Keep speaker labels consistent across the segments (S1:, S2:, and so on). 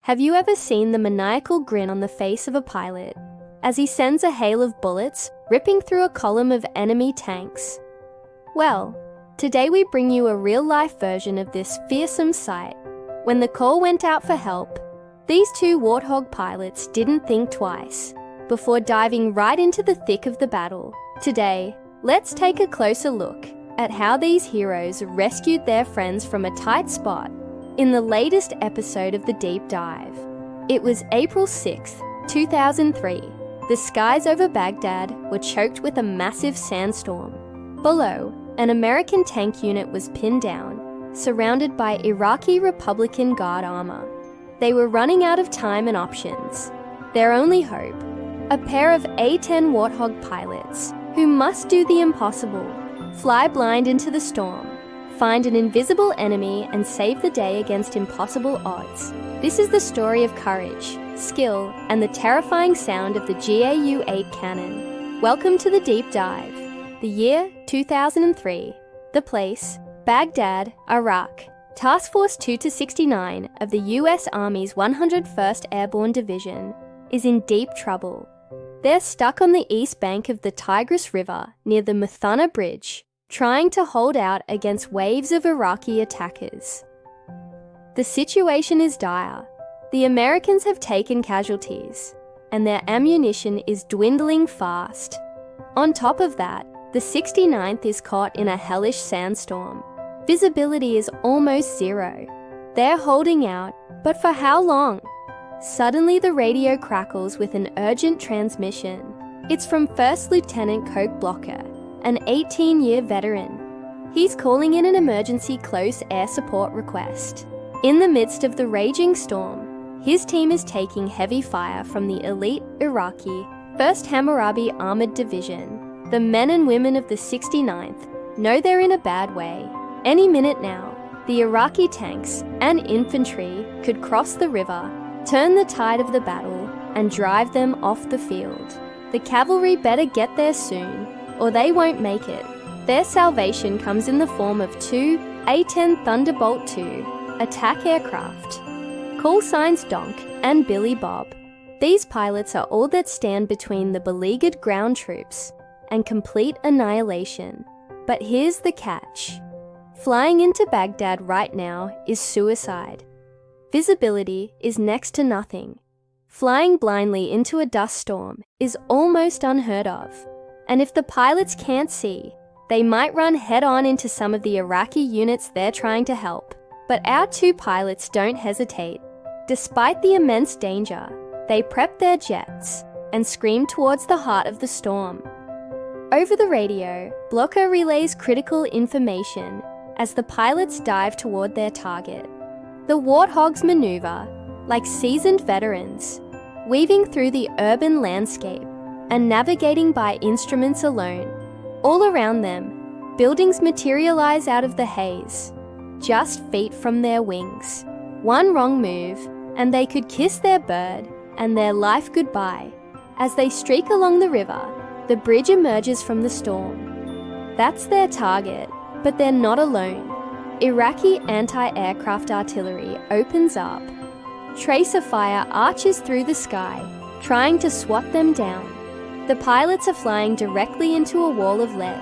S1: Have you ever seen the maniacal grin on the face of a pilot as he sends a hail of bullets ripping through a column of enemy tanks? Well, today we bring you a real-life version of this fearsome sight. When the call went out for help, these two Warthog pilots didn't think twice before diving right into the thick of the battle. Today, let's take a closer look at how these heroes rescued their friends from a tight spot in the latest episode of the Deep Dive. It was April 6th, 2003. The skies over Baghdad were choked with a massive sandstorm. Below, an American tank unit was pinned down, surrounded by Iraqi Republican Guard armor. They were running out of time and options. Their only hope, a pair of A-10 Warthog pilots who must do the impossible, fly blind into the storm, find an invisible enemy and save the day against impossible odds. This is the story of courage, skill, and the terrifying sound of the GAU-8 cannon. Welcome to the Deep Dive. The year, 2003. The place, Baghdad, Iraq. Task Force 2-69 of the US Army's 101st Airborne Division is in deep trouble. They're stuck on the east bank of the Tigris River near the Muthana Bridge, trying to hold out against waves of Iraqi attackers. The situation is dire. The Americans have taken casualties, and their ammunition is dwindling fast. On top of that, the 69th is caught in a hellish sandstorm. Visibility is almost zero. They're holding out, but for how long? Suddenly the radio crackles with an urgent transmission. It's from First Lieutenant Coke Blocker, an 18-year veteran. He's calling in an emergency close air support request. In the midst of the raging storm, his team is taking heavy fire from the elite Iraqi 1st Hammurabi Armored Division. The men and women of the 69th know they're in a bad way. Any minute now, the Iraqi tanks and infantry could cross the river, turn the tide of the battle, and drive them off the field. The cavalry better get there soon, or they won't make it. Their salvation comes in the form of two A-10 Thunderbolt II attack aircraft. Call signs Donk and Billy Bob. These pilots are all that stand between the beleaguered ground troops and complete annihilation. But here's the catch. Flying into Baghdad right now is suicide. Visibility is next to nothing. Flying blindly into a dust storm is almost unheard of. And if the pilots can't see, they might run head-on into some of the Iraqi units they're trying to help. But our two pilots don't hesitate. Despite the immense danger, they prep their jets and scream towards the heart of the storm. Over the radio, Blocker relays critical information as the pilots dive toward their target. The Warthogs maneuver like seasoned veterans, weaving through the urban landscape and navigating by instruments alone. All around them, buildings materialize out of the haze, just feet from their wings. One wrong move, and they could kiss their bird and their life goodbye. As they streak along the river, the bridge emerges from the storm. That's their target, but they're not alone. Iraqi anti-aircraft artillery opens up. Tracer fire arches through the sky, trying to swat them down. The pilots are flying directly into a wall of lead.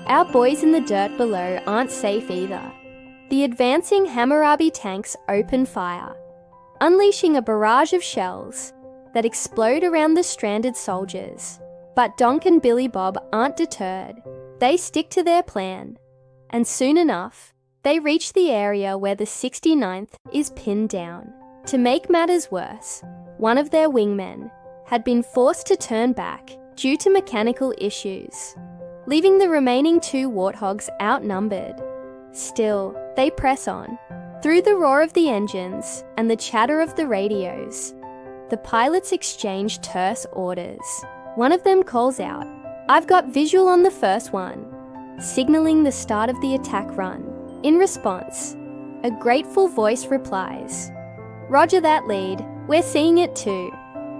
S1: Our boys in the dirt below aren't safe either. The advancing Hammurabi tanks open fire, unleashing a barrage of shells that explode around the stranded soldiers. But Donk and Billy Bob aren't deterred. They stick to their plan. And soon enough, they reach the area where the 69th is pinned down. To make matters worse, one of their wingmen had been forced to turn back due to mechanical issues, leaving the remaining two Warthogs outnumbered. Still, they press on. Through the roar of the engines and the chatter of the radios, the pilots exchange terse orders. One of them calls out, "I've got visual on the first one," signaling the start of the attack run. In response, a grateful voice replies, "Roger that, lead. We're seeing it too."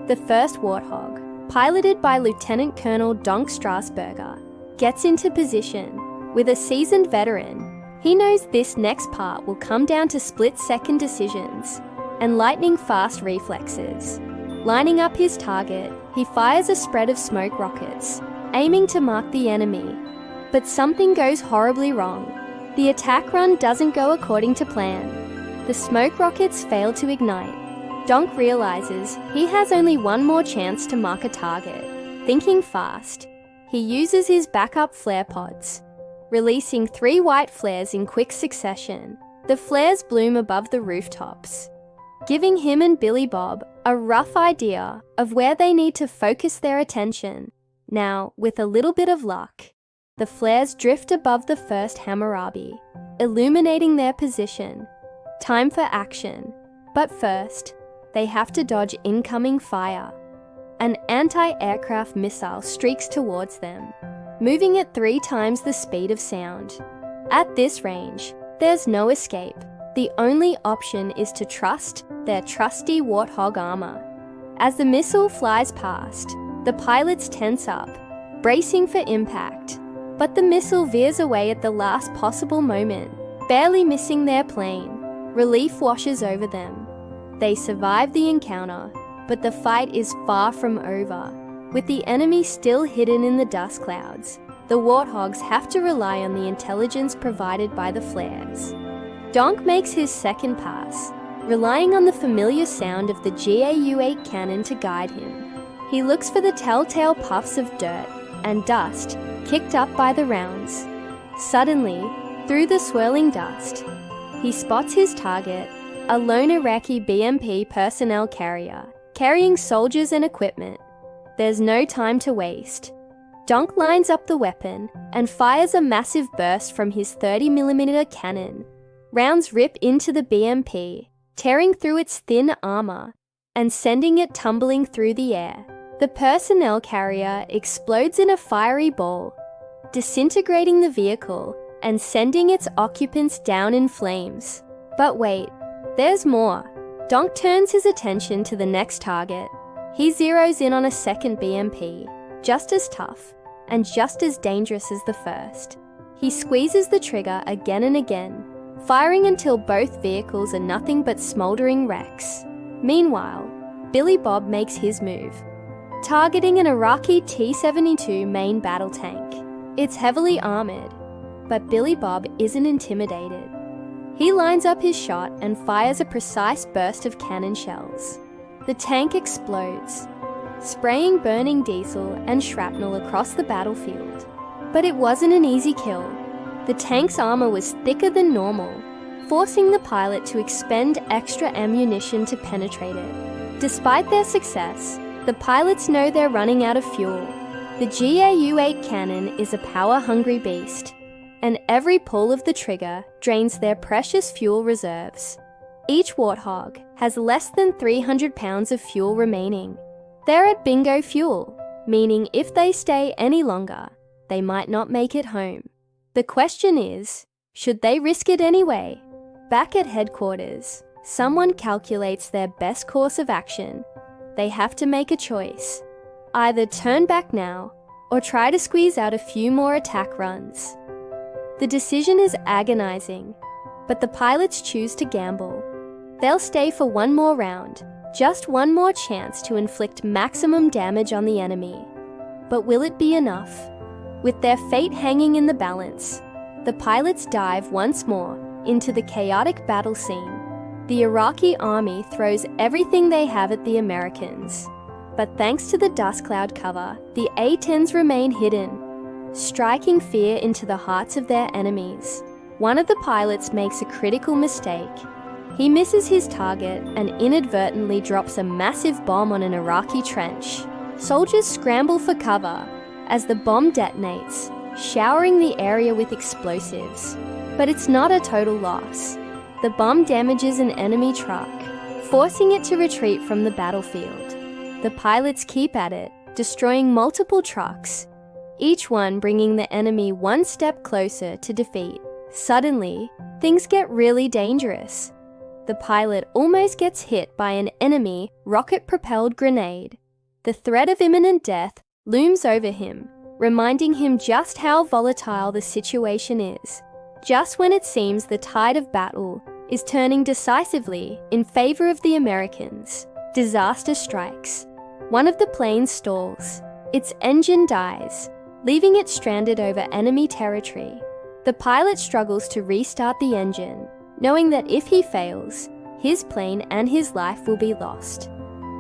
S1: The first Warthog, piloted by Lieutenant Colonel Donk Strasberger, gets into position. With a seasoned veteran, he knows this next part will come down to split-second decisions. and lightning-fast reflexes. Lining up his target, he fires a spread of smoke rockets, aiming to mark the enemy. But something goes horribly wrong. The attack run doesn't go according to plan. The smoke rockets fail to ignite. Donk realizes he has only one more chance to mark a target. Thinking fast, he uses his backup flare pods, releasing 3 white flares in quick succession. The flares bloom above the rooftops, giving him and Billy Bob a rough idea of where they need to focus their attention. Now, with a little bit of luck, the flares drift above the first Hammurabi, illuminating their position. Time for action. But first, they have to dodge incoming fire. An anti-aircraft missile streaks towards them, moving at 3 times the speed of sound. At this range, there's no escape. The only option is to trust their trusty Warthog armor. As the missile flies past, the pilots tense up, bracing for impact. But the missile veers away at the last possible moment, barely missing their plane. Relief washes over them. They survive the encounter, but the fight is far from over. With the enemy still hidden in the dust clouds, the Warthogs have to rely on the intelligence provided by the flares. Donk makes his second pass, relying on the familiar sound of the GAU-8 cannon to guide him. He looks for the telltale puffs of dirt and dust kicked up by the rounds. Suddenly, through the swirling dust, he spots his target, a lone Iraqi BMP personnel carrier, carrying soldiers and equipment. There's no time to waste. Donk lines up the weapon and fires a massive burst from his 30mm cannon. Rounds rip into the BMP, tearing through its thin armor and sending it tumbling through the air. The personnel carrier explodes in a fiery ball, disintegrating the vehicle and sending its occupants down in flames. But wait, there's more. Donk turns his attention to the next target. He zeroes in on a second BMP, just as tough and just as dangerous as the first. He squeezes the trigger again and again, firing until both vehicles are nothing but smoldering wrecks. Meanwhile, Billy Bob makes his move, targeting an Iraqi T-72 main battle tank. It's heavily armored, but Billy Bob isn't intimidated. He lines up his shot and fires a precise burst of cannon shells. The tank explodes, spraying burning diesel and shrapnel across the battlefield. But it wasn't an easy kill. The tank's armor was thicker than normal, forcing the pilot to expend extra ammunition to penetrate it. Despite their success, the pilots know they're running out of fuel. The GAU-8 cannon is a power-hungry beast, and every pull of the trigger drains their precious fuel reserves. Each Warthog has less than 300 pounds of fuel remaining. They're at bingo fuel, meaning if they stay any longer, they might not make it home. The question is, should they risk it anyway? Back at headquarters, someone calculates their best course of action. They have to make a choice. Either turn back now, or try to squeeze out a few more attack runs. The decision is agonizing, but the pilots choose to gamble. They'll stay for one more round, just one more chance to inflict maximum damage on the enemy. But will it be enough? With their fate hanging in the balance, the pilots dive once more into the chaotic battle scene. The Iraqi army throws everything they have at the Americans. But thanks to the dust cloud cover, the A-10s remain hidden, striking fear into the hearts of their enemies. One of the pilots makes a critical mistake. He misses his target and inadvertently drops a massive bomb on an Iraqi trench. Soldiers scramble for cover as the bomb detonates, showering the area with explosives. But it's not a total loss. The bomb damages an enemy truck, forcing it to retreat from the battlefield. The pilots keep at it, destroying multiple trucks, each one bringing the enemy one step closer to defeat. Suddenly, things get really dangerous. The pilot almost gets hit by an enemy rocket-propelled grenade. The threat of imminent death looms over him, reminding him just how volatile the situation is. Just when it seems the tide of battle is turning decisively in favor of the Americans. Disaster strikes. One of the planes stalls. Its engine dies, leaving it stranded over enemy territory. The pilot struggles to restart the engine, knowing that if he fails, his plane and his life will be lost.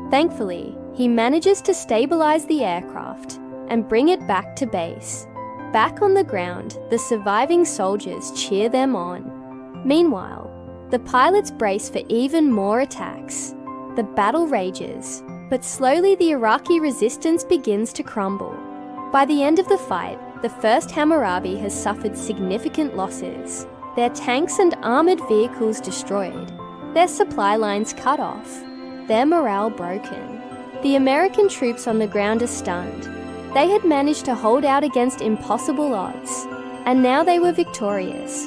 S1: Thankfully, he manages to stabilize the aircraft and bring it back to base. Back on the ground, the surviving soldiers cheer them on. Meanwhile, the pilots brace for even more attacks. The battle rages, but slowly the Iraqi resistance begins to crumble. By the end of the fight, the 1st Hammurabi has suffered significant losses. Their tanks and armored vehicles destroyed, their supply lines cut off, their morale broken. The American troops on the ground are stunned. They had managed to hold out against impossible odds, and now they were victorious.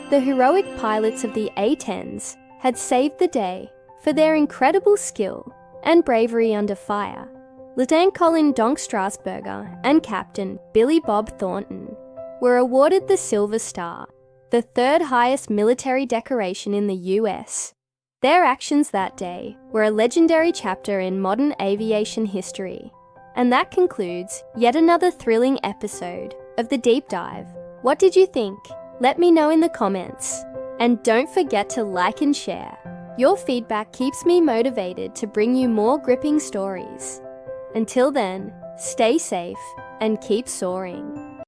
S1: The heroic pilots of the A-10s had saved the day for their incredible skill and bravery under fire. Lieutenant Colin Donk Strasburger and Captain Billy Bob Thornton were awarded the Silver Star, the 3rd highest military decoration in the US. Their actions that day were a legendary chapter in modern aviation history. And that concludes yet another thrilling episode of The Deep Dive. What did you think? Let me know in the comments. And don't forget to like and share. Your feedback keeps me motivated to bring you more gripping stories. Until then, stay safe and keep soaring.